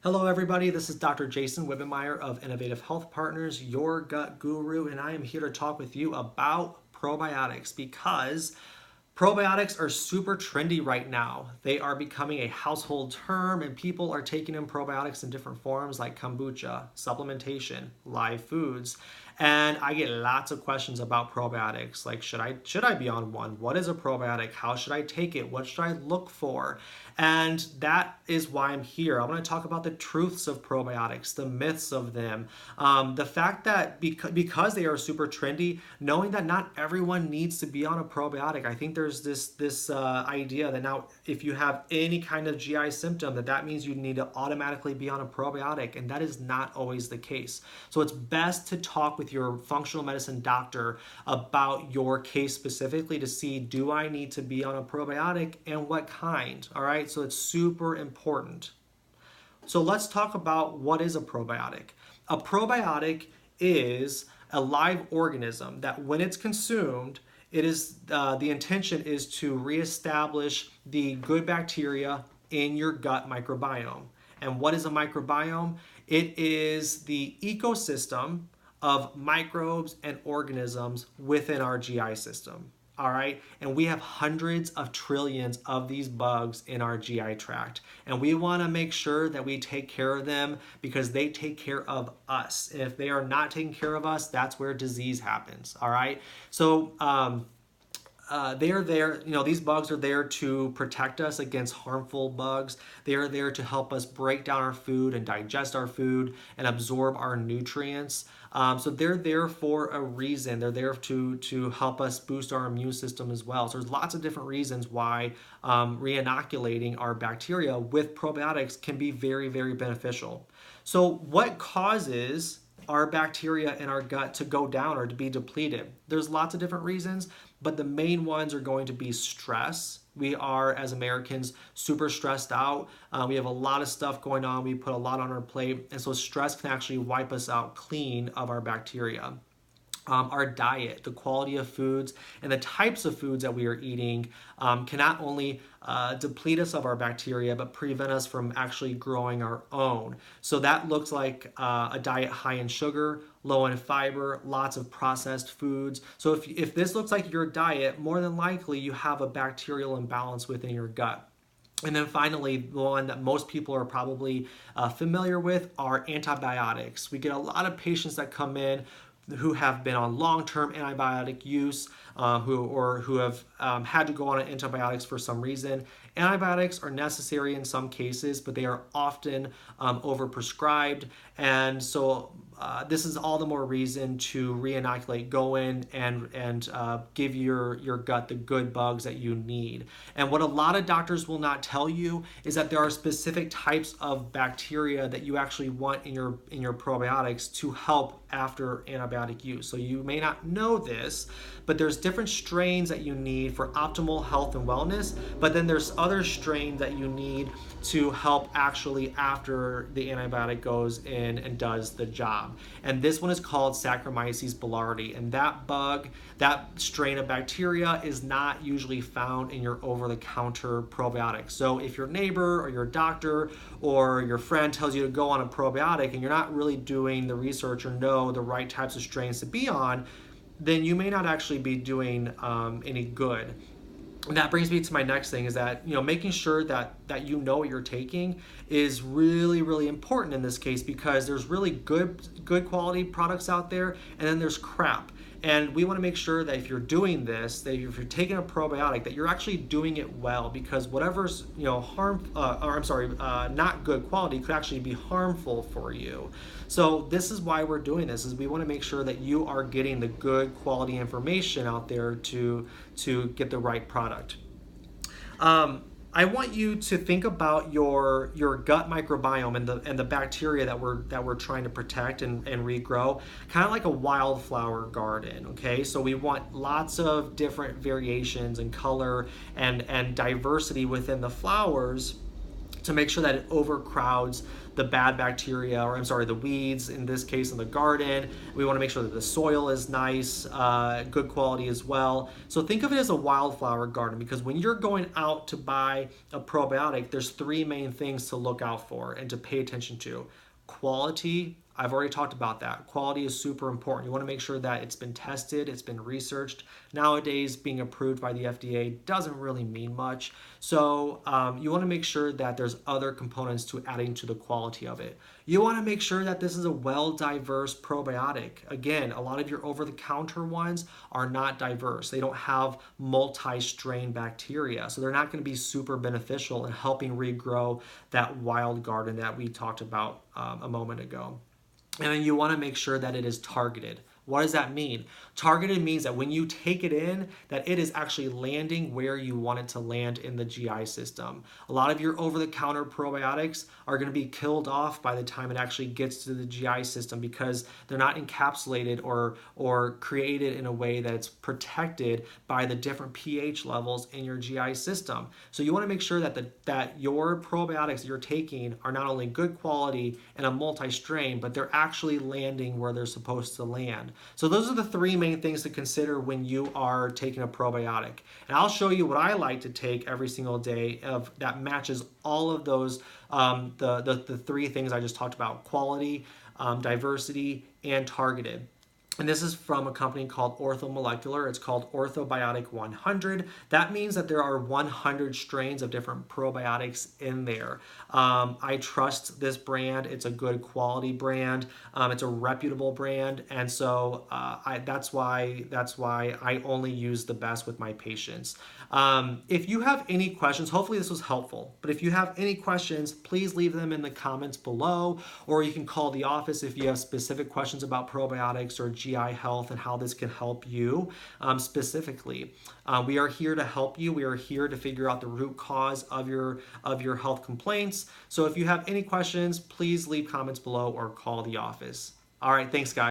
Hello everybody, this is Dr. Jason Wibbenmeyer of Innovative Health Partners, your gut guru, and I am here to talk with you about probiotics because probiotics are super trendy right now. They are becoming a household term and people are taking in probiotics in different forms like kombucha, supplementation, live foods. And I get lots of questions about probiotics like should I be on one? What is a probiotic? How should I take it? What should I look for? And that is why I'm here. I want to talk about the truths of probiotics, the myths of them, the fact that because they are super trendy, knowing that not everyone needs to be on a probiotic. I think there's this idea that now if you have any kind of GI symptom, that means you need to automatically be on a probiotic, and that is not always the case. So it's best to talk with your functional medicine doctor about your case specifically to see, do I need to be on a probiotic and what kind? All right, so it's super important. So let's talk about what is a probiotic. A probiotic is a live organism that when it's consumed, it is the intention is to reestablish the good bacteria in your gut microbiome. And what is a microbiome? It is the ecosystem of microbes and organisms within our GI system. All right, and we have hundreds of trillions of these bugs in our GI tract, and we want to make sure that we take care of them because they take care of us. If they are not taking care of us, that's where disease happens. All right, so they are there, these bugs are there to protect us against harmful bugs. They are there to help us break down our food and digest our food and absorb our nutrients. So they're there for a reason. They're there to help us boost our immune system as well. So there's lots of different reasons why re-inoculating our bacteria with probiotics can be very, very beneficial. So what causes our bacteria in our gut to go down or to be depleted? There's lots of different reasons, but the main ones are going to be stress. We are, as Americans, super stressed out. We have a lot of stuff going on. We put a lot on our plate, and so stress can actually wipe us out clean of our bacteria. Our diet, the quality of foods, and the types of foods that we are eating can not only deplete us of our bacteria, but prevent us from actually growing our own. So that looks like a diet high in sugar, low in fiber, lots of processed foods. So if this looks like your diet, more than likely you have a bacterial imbalance within your gut. And then finally, the one that most people are probably familiar with are antibiotics. We get a lot of patients that come in who have been on long-term antibiotic use, who have had to go on antibiotics for some reason. Antibiotics are necessary in some cases, but they are often overprescribed, and so this is all the more reason to re-inoculate, go in and give your gut the good bugs that you need. And what a lot of doctors will not tell you is that there are specific types of bacteria that you actually want in your probiotics to help after antibiotic use. So you may not know this, but there's different strains that you need for optimal health and wellness, but then there's other strains that you need to help actually after the antibiotic goes in and does the job. And this one is called Saccharomyces boulardii, and that bug, that strain of bacteria is not usually found in your over-the-counter probiotics. So if your neighbor or your doctor or your friend tells you to go on a probiotic and you're not really doing the research or know the right types of strains to be on, then you may not actually be doing any good. And that brings me to my next thing is that, making sure that you know what you're taking is really, really important in this case, because there's really good quality products out there, and then there's crap. And we want to make sure that if you're doing this, that if you're taking a probiotic, that you're actually doing it well, because whatever's not good quality could actually be harmful for you. So this is why we're doing this, is we want to make sure that you are getting the good quality information out there to get the right product. I want you to think about your gut microbiome and the bacteria that we're trying to protect and regrow, kind of like a wildflower garden. Okay, so we want lots of different variations in color and diversity within the flowers. to make sure that it overcrowds the bad bacteria, or I'm sorry, the weeds in this case in the garden. We want to make sure that the soil is nice, good quality as well. So think of it as a wildflower garden, because when you're going out to buy a probiotic, there's three main things to look out for and to pay attention to. Quality, I've already talked about that. Quality is super important. You want to make sure that it's been tested, it's been researched. Nowadays, being approved by the FDA doesn't really mean much. So you want to make sure that there's other components to adding to the quality of it. You want to make sure that this is a well-diverse probiotic. Again, a lot of your over-the-counter ones are not diverse. They don't have multi-strain bacteria, so they're not going to be super beneficial in helping regrow that wild garden that we talked about a moment ago. And then you want to make sure that it is targeted. What does that mean? Targeted means that when you take it in, that it is actually landing where you want it to land in the GI system. A lot of your over-the-counter probiotics are going to be killed off by the time it actually gets to the GI system, because they're not encapsulated or created in a way that it's protected by the different pH levels in your GI system. So you want to make sure that your probiotics that you're taking are not only good quality and a multi-strain, but they're actually landing where they're supposed to land. So those are the three main things to consider when you are taking a probiotic. And I'll show you what I like to take every single day that matches all of those, the three things I just talked about: quality, diversity, and targeted. And this is from a company called Orthomolecular. It's called Orthobiotic 100. That means that there are 100 strains of different probiotics in there. I trust this brand. It's a good quality brand. It's a reputable brand, and so that's why I only use the best with my patients. If you have any questions, hopefully this was helpful. But if you have any questions, please leave them in the comments below, or you can call the office if you have specific questions about probiotics or GI health and how this can help you specifically. We are here to help you. We are here to figure out the root cause of your health complaints. So if you have any questions, please leave comments below or call the office. All right, thanks guys.